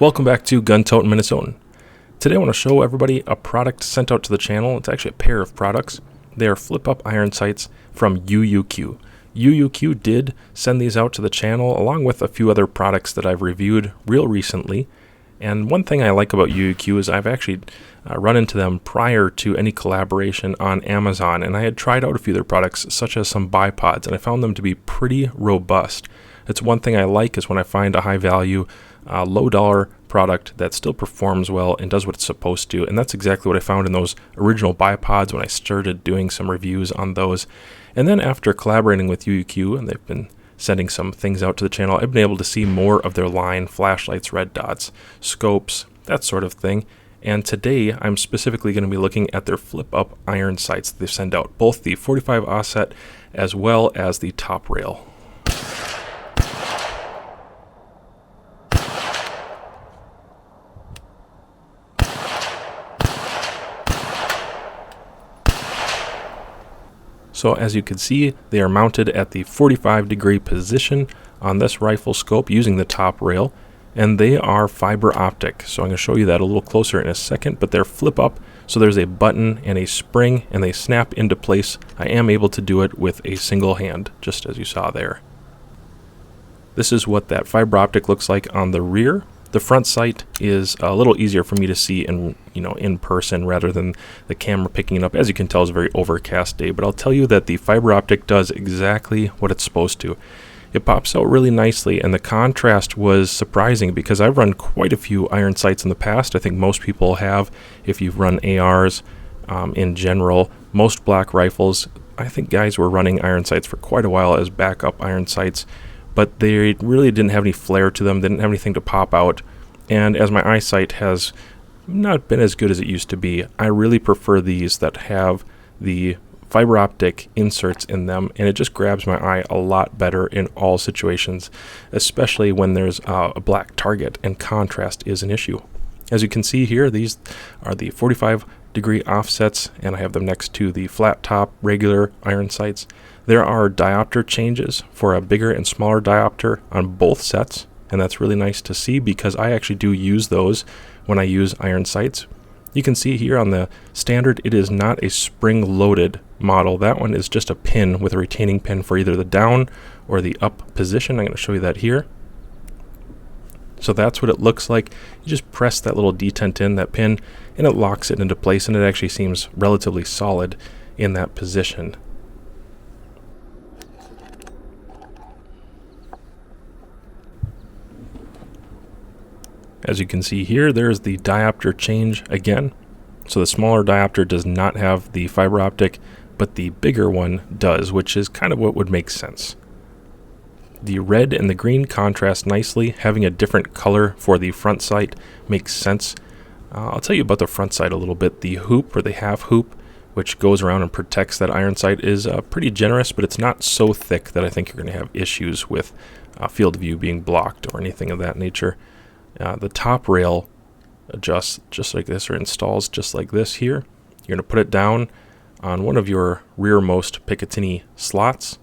Welcome back to Gun Totin' Minnesotan. Today I want to show everybody a product sent out to the channel. It's actually a pair of products. They are flip-up iron sights from UUQ. UUQ did send these out to the channel along with a few other products that I've reviewed real recently. And one thing I like about UUQ is I've actually run into them prior to any collaboration on Amazon, and I had tried out a few of their products such as some bipods, and I found them to be pretty robust. It's one thing I like is when I find a high value, low dollar product that still performs well and does what it's supposed to, and that's exactly what I found in those original bipods when I started doing some reviews on those. And then after collaborating with UUQ, and they've been sending some things out to the channel, I've been able to see more of their line: flashlights, red dots, scopes, that sort of thing. And today I'm specifically going to be looking at their flip-up iron sights that they send out, both the 45 offset as well as the top rail. So as you can see, they are mounted at the 45-degree position on this rifle scope using the top rail, and they are fiber optic. So I'm going to show you that a little closer in a second, but they're flip up, so there's a button and a spring, and they snap into place. I am able to do it with a single hand, just as you saw there. This is what that fiber optic looks like on the rear. The front sight is a little easier for me to see in person rather than the camera picking it up. As you can tell, it's a very overcast day, but I'll tell you that the fiber optic does exactly what it's supposed to. It pops out really nicely, and the contrast was surprising because I've run quite a few iron sights in the past. I think most people have if you've run ARs in general. Most black rifles, I think guys were running iron sights for quite a while as backup iron sights, but they really didn't have any flare to them. They didn't have anything to pop out. And as my eyesight has not been as good as it used to be, I really prefer these that have the fiber optic inserts in them, and it just grabs my eye a lot better in all situations, especially when there's a black target and contrast is an issue. As you can see here, these are the 45-degree offsets, and I have them next to the flat top regular iron sights. There are diopter changes for a bigger and smaller diopter on both sets, and that's really nice to see because I actually do use those when I use iron sights. You can see here on the standard, it is not a spring-loaded model. That one is just a pin with a retaining pin for either the down or the up position. I'm going to show you that here. So that's what it looks like. You just press that little detent in, that pin, and it locks it into place, and it actually seems relatively solid in that position. As you can see here, there's the diopter change again. So the smaller diopter does not have the fiber optic, but the bigger one does, which is kind of what would make sense. The red and the green contrast nicely. Having a different color for the front sight makes sense. I'll tell you about the front sight a little bit. The hoop, or the half hoop, which goes around and protects that iron sight, is pretty generous, but it's not so thick that I think you're going to have issues with field of view being blocked or anything of that nature. The top rail adjusts just like this, or installs just like this here. You're going to put it down on one of your rearmost Picatinny slots,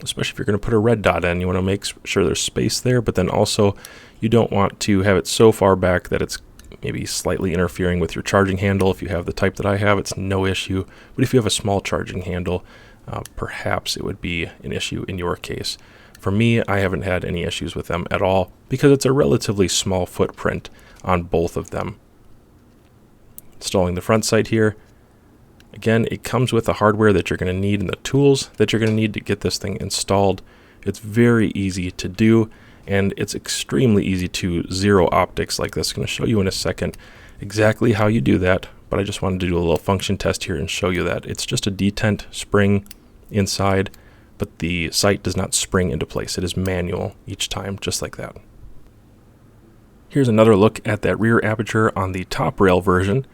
especially if you're going to put a red dot in. You want to make sure there's space there, but then also you don't want to have it so far back that it's maybe slightly interfering with your charging handle. If you have the type that I have, it's no issue, but if you have a small charging handle, perhaps it would be an issue in your case. For me, I haven't had any issues with them at all because it's a relatively small footprint on both of them. Installing the front sight here. Again, it comes with the hardware that you're going to need and the tools that you're going to need to get this thing installed. It's very easy to do, and it's extremely easy to zero optics like this. I'm going to show you in a second exactly how you do that, but I just wanted to do a little function test here and show you that. It's just a detent spring inside, but the sight does not spring into place. It is manual each time, just like that. Here's another look at that rear aperture on the top rail version.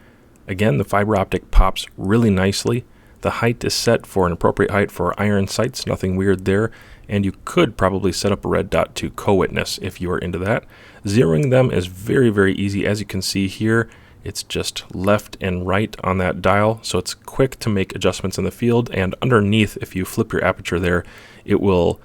Again, the fiber optic pops really nicely. The height is set for an appropriate height for iron sights, nothing weird there, and you could probably set up a red dot to co-witness if you are into that. Zeroing them is very, very easy. As you can see here, it's just left and right on that dial, so it's quick to make adjustments in the field, and underneath, if you flip your aperture there, it will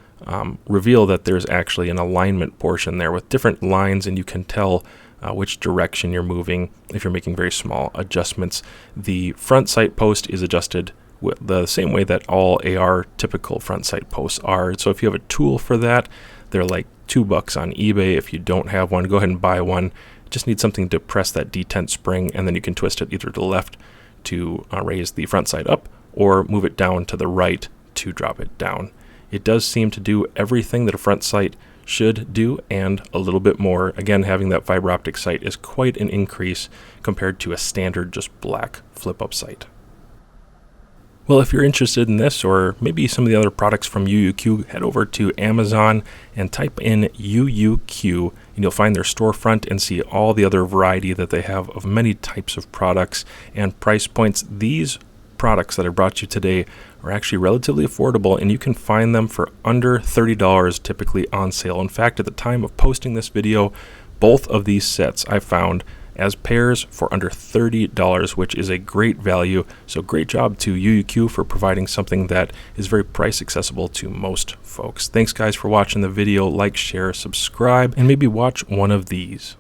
reveal that there's actually an alignment portion there with different lines, and you can tell which direction you're moving if you're making very small adjustments. The front sight post is adjusted the same way that all AR typical front sight posts are. So if you have a tool for that, they're like $2 on eBay. If you don't have one, go ahead and buy one. Just need something to press that detent spring, and then you can twist it either to the left to raise the front sight up, or move it down to the right to drop it down. It does seem to do everything that a front sight should do and a little bit more. Again, having that fiber optic sight is quite an increase compared to a standard just black flip-up sight. Well, if you're interested in this or maybe some of the other products from UUQ, head over to Amazon and type in UUQ, and you'll find their storefront and see all the other variety that they have of many types of products and price points. These products that I brought you today are actually relatively affordable, and you can find them for under $30 typically on sale. In fact, at the time of posting this video, both of these sets I found as pairs for under $30, which is a great value. So great job to UUQ for providing something that is very price accessible to most folks. Thanks guys for watching the video. Like, share, subscribe, and maybe watch one of these.